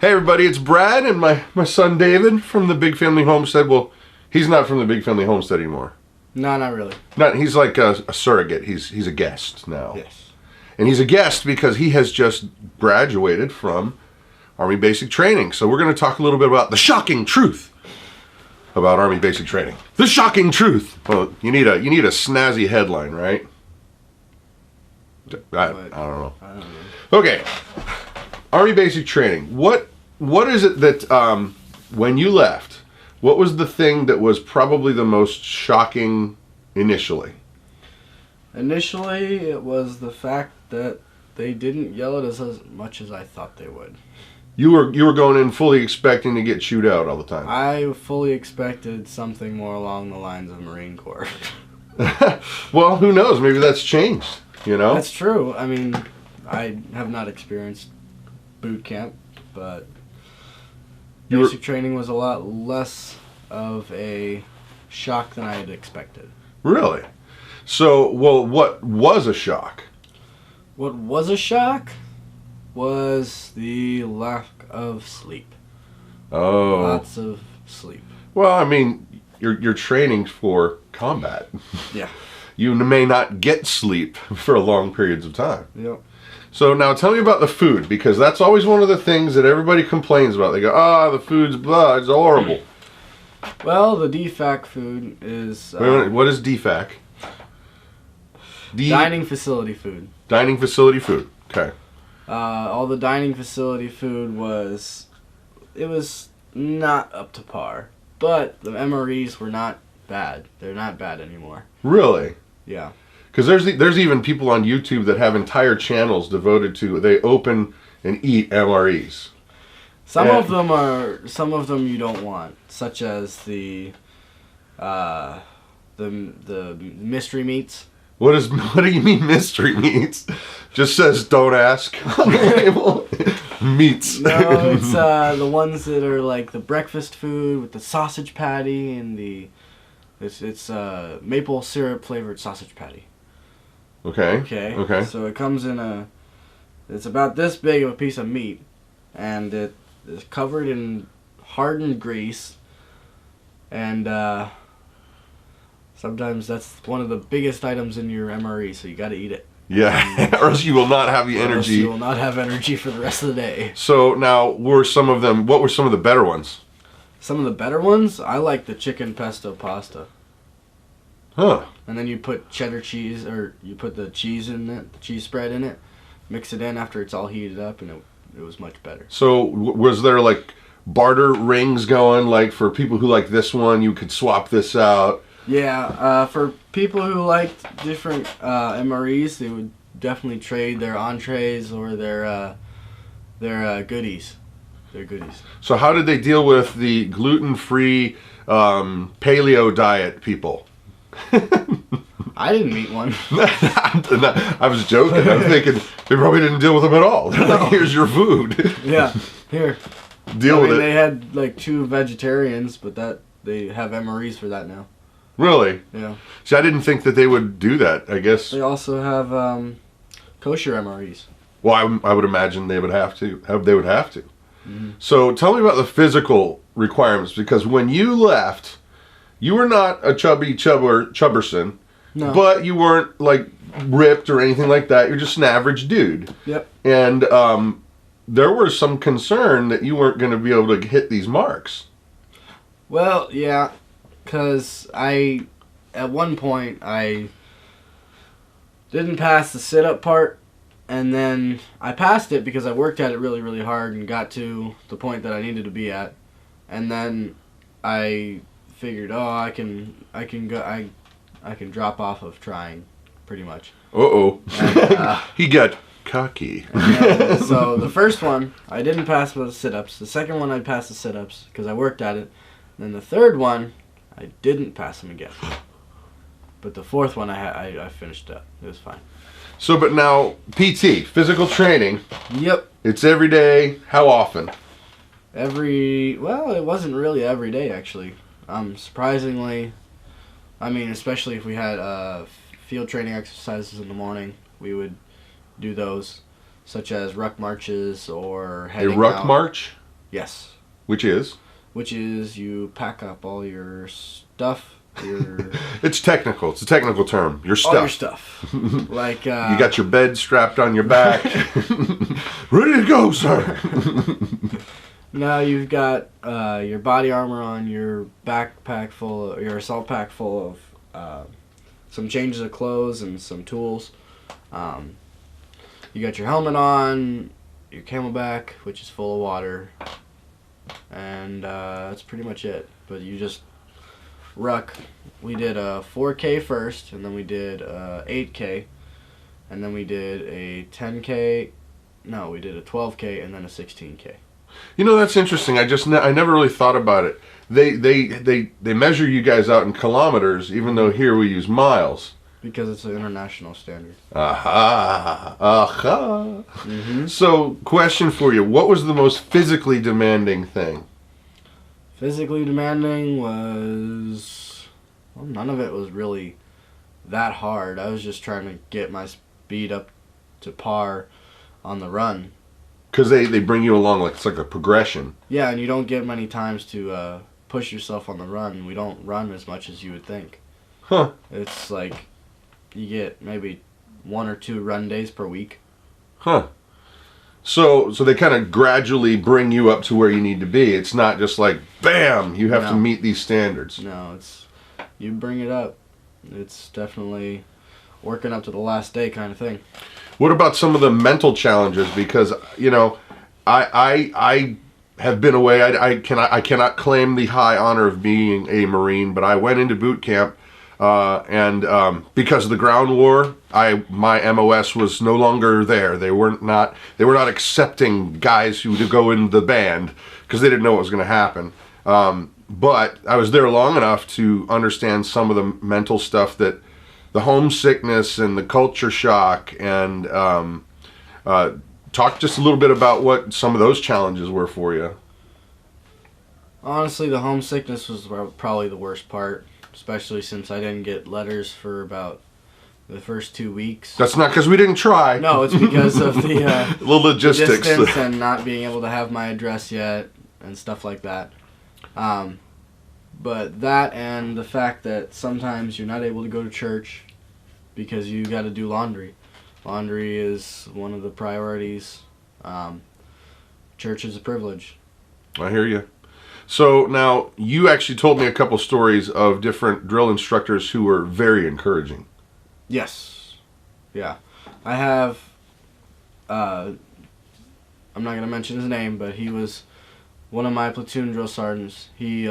Hey everybody, it's Brad and my son David from the Big Family Homestead. Well, he's not from the Big Family Homestead anymore. No, not really. He's like a surrogate. He's a guest now. Yes. And he's a guest because he has just graduated from Army Basic Training. So we're going to talk a little bit about the shocking truth about Army Basic Training. The shocking truth. Well, you need a snazzy headline, right? I don't know. Okay. Army Basic Training. What is it that when you left, what was the thing that was probably the most shocking initially? Initially, it was the fact that they didn't yell at us as much as I thought they would. You were going in fully expecting to get chewed out all the time. I fully expected something more along the lines of Marine Corps. Well, who knows? Maybe that's changed, you know? That's true. I mean, I have not experienced boot camp, but basic training was a lot less of a shock than I had expected. Really? So, well, what was a shock? What was a shock was the lack of sleep. Oh. Lots of sleep. Well, I mean, you're training for combat. Yeah. You may not get sleep for long periods of time. Yep. So now tell me about the food, because that's always one of the things that everybody complains about. They go, the food's blah, it's horrible. Well, the DFAC food is... Wait a minute, what is DFAC? Dining facility food. Dining facility food, okay. All the dining facility food was not up to par, but the MREs were not bad. They're not bad anymore. Really? Yeah. Because there's even people on YouTube that have entire channels devoted to, they open and eat MREs. Some of them you don't want, such as the mystery meats. What do you mean mystery meats? Just says don't ask on the label. Meats. No, it's the ones that are like the breakfast food with the sausage patty and it's maple syrup flavored sausage patty. Okay. Okay. So it comes in it's about this big of a piece of meat, and it is covered in hardened grease, and sometimes that's one of the biggest items in your MRE, so you got to eat it. Yeah, or else you will not have the energy. Or else you will not have energy for the rest of the day. So now, what were some of the better ones? Some of the better ones? I like the chicken pesto pasta. Huh. And then you put cheddar cheese, or you put the cheese in it, the cheese spread in it, mix it in after it's all heated up, and it was much better. So was there like barter rings going, like for people who like this one, you could swap this out? Yeah, for people who liked different MREs, they would definitely trade their entrees or their goodies. Their goodies. So how did they deal with the gluten-free paleo diet people? I didn't meet one. I was joking. I was thinking they probably didn't deal with them at all. They're like, here's your food. Yeah, here. Deal with it. They had like 2 vegetarians, but they have MREs for that now. Really? Yeah. See, I didn't think that they would do that, I guess. They also have kosher MREs. Well, I would imagine they would have to. Mm-hmm. So tell me about the physical requirements, because when you left, you were not a chubberson, no. But you weren't like ripped or anything like that. You're just an average dude. Yep. And there was some concern that you weren't going to be able to hit these marks. Well, yeah. Because at one point, I didn't pass the sit-up part, and then I passed it because I worked at it really, really hard and got to the point that I needed to be at, and then I figured, I can drop off of trying, pretty much. And, he got cocky. So the first one, I didn't pass with the sit-ups. The second one, I passed the sit-ups because I worked at it. And then the third one, I didn't pass them again. But the fourth one, I finished up. It was fine. So, but now, PT, physical training. Yep. It's every day. How often? Well, it wasn't really every day, actually. Surprisingly, I mean, especially if we had field training exercises in the morning, we would do those, such as ruck marches or heading A ruck out. march? Yes. Which is? Which is you pack up all your stuff. It's technical. It's a technical term. Your stuff. All your stuff. Like you got your bed strapped on your back. Ready to go, sir. Now you've got your body armor on, your backpack full, your assault pack full of some changes of clothes and some tools. You got your helmet on, your camelback, which is full of water, and that's pretty much it. But you just ruck. We did a 4K first, and then we did 8K, and then we did a 10K. No, we did a 12K and then a 16K. You know, that's interesting. I never really thought about it. They measure you guys out in kilometers, even though here we use miles. Because it's an international standard. Aha. Aha. Mm-hmm. So, question for you. What was the most physically demanding thing? Physically demanding was... Well, none of it was really that hard. I was just trying to get my speed up to par on the run. Because they bring you along like it's like a progression. Yeah, and you don't get many times to push yourself on the run. We don't run as much as you would think. Huh. It's like you get maybe 1 or 2 run days per week. Huh. So they kind of gradually bring you up to where you need to be. It's not just like, bam, you have to meet these standards. No, it's you bring it up. It's definitely working up to the last day kind of thing. What about some of the mental challenges? Because, you know, I have been away. I cannot claim the high honor of being a Marine, but I went into boot camp, and because of the ground war, my MOS was no longer there. They were not accepting guys who would go in the band because they didn't know what was going to happen. But I was there long enough to understand some of the mental stuff, that the homesickness and the culture shock, and talk just a little bit about what some of those challenges were for you. Honestly, the homesickness was probably the worst part, especially since I didn't get letters for about the first 2 weeks. That's not because we didn't try. No, it's because of the logistics, distance and not being able to have my address yet and stuff like that. But that and the fact that sometimes you're not able to go to church because you got to do laundry. Laundry is one of the priorities. Church is a privilege. I hear you. So now, you actually told me a couple stories of different drill instructors who were very encouraging. Yes. Yeah. I have, I'm not going to mention his name, but he was one of my platoon drill sergeants. He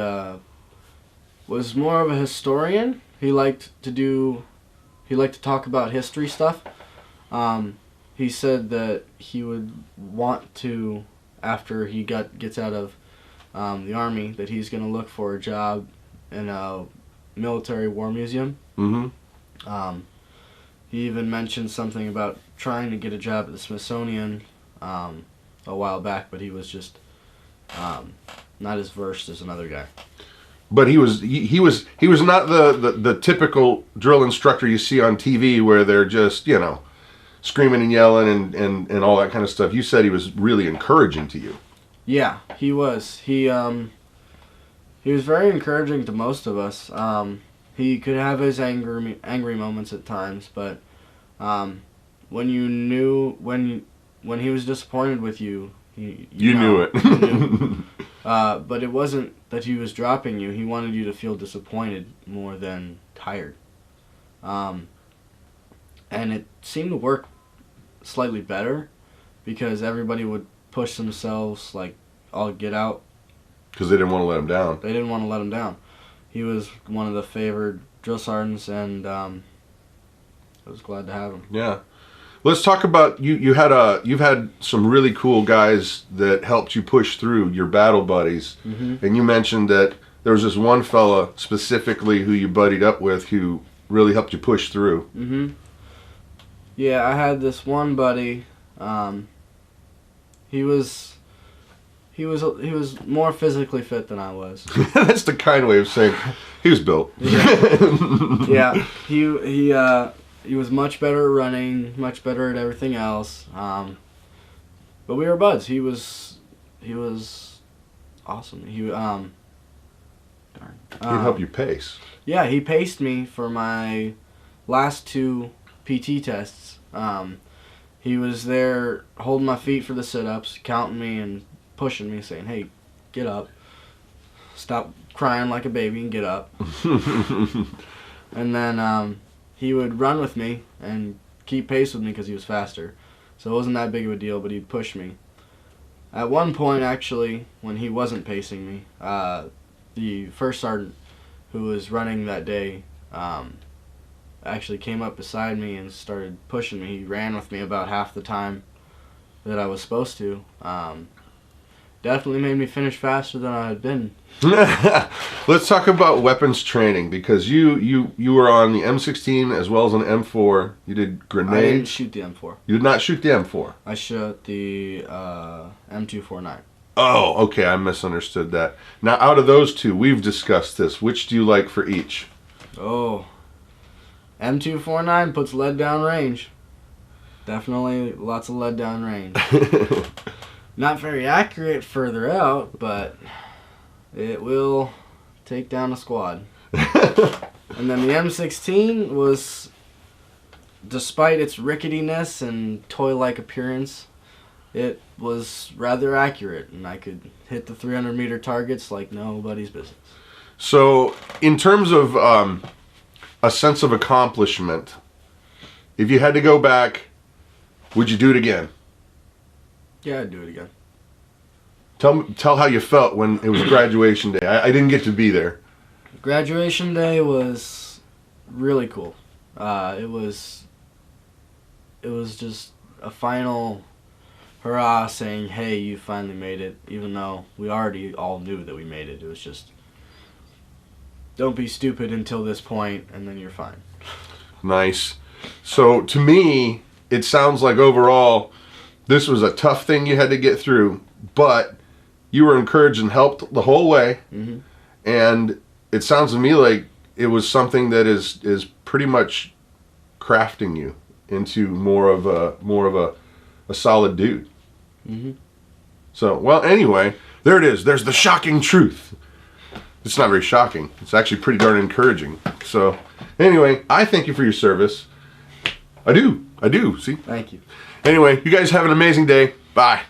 was more of a historian. He liked to talk about history stuff. He said that he would want to, after he gets out of the Army, that he's going to look for a job in a military war museum. Mm-hmm. He even mentioned something about trying to get a job at the Smithsonian a while back, but he was just not as versed as another guy. But he was not the typical drill instructor you see on TV where they're just, you know, screaming and yelling and all that kind of stuff. You said he was really encouraging to you. Yeah, he was. He was very encouraging to most of us. He could have his angry moments at times, but when he was disappointed with you, you knew it. You knew. But it wasn't that he was dropping you. He wanted you to feel disappointed more than tired. And it seemed to work slightly better because everybody would push themselves like all get out. Because they didn't want to let him down. They didn't want to let him down. He was one of the favored drill sergeants, and I was glad to have him. Yeah. Let's talk about you've had some really cool guys that helped you push through, your battle buddies. Mm-hmm. And you mentioned that there was this one fella specifically who you buddied up with who really helped you push through. Mm-hmm. Yeah, I had this one buddy. He was more physically fit than I was. That's the kind way of saying he was built. Yeah. Yeah. He was much better at running, much better at everything else. But we were buds. He was awesome. He He'd help you pace. Yeah, he paced me for my last 2 PT tests. He was there holding my feet for the sit-ups, counting me and pushing me, saying, "Hey, get up. Stop crying like a baby and get up." And then he would run with me and keep pace with me because he was faster. So it wasn't that big of a deal, but he'd push me. At one point, actually, when he wasn't pacing me, the first sergeant who was running that day actually came up beside me and started pushing me. He ran with me about half the time that I was supposed to. Definitely made me finish faster than I had been. Let's talk about weapons training, because you were on the M16 as well as an M4. You did grenades. I didn't shoot the M4. You did not shoot the M4. I shot the M249. Oh, okay, I misunderstood that. Now, out of those two, we've discussed this. Which do you like for each? Oh, M249 puts lead down range. Definitely lots of lead down range. Not very accurate further out, but it will take down a squad. And then the M16 was, despite its ricketiness and toy-like appearance, it was rather accurate, and I could hit the 300-meter targets like nobody's business. So, in terms of a sense of accomplishment, if you had to go back, would you do it again? Yeah, I'd do it again. Tell how you felt when it was graduation day. I didn't get to be there. Graduation day was really cool. It was just a final hurrah saying, "Hey, you finally made it," even though we already all knew that we made it. It was just, don't be stupid until this point, and then you're fine. Nice. So, to me, it sounds like overall, this was a tough thing you had to get through, but you were encouraged and helped the whole way. Mm-hmm. And it sounds to me like it was something that is pretty much crafting you into more of a solid dude. Mm-hmm. So, well, anyway, there it is. There's the shocking truth. It's not very shocking. It's actually pretty darn encouraging. So, anyway, I thank you for your service. I do. See? Thank you. Anyway, you guys have an amazing day. Bye.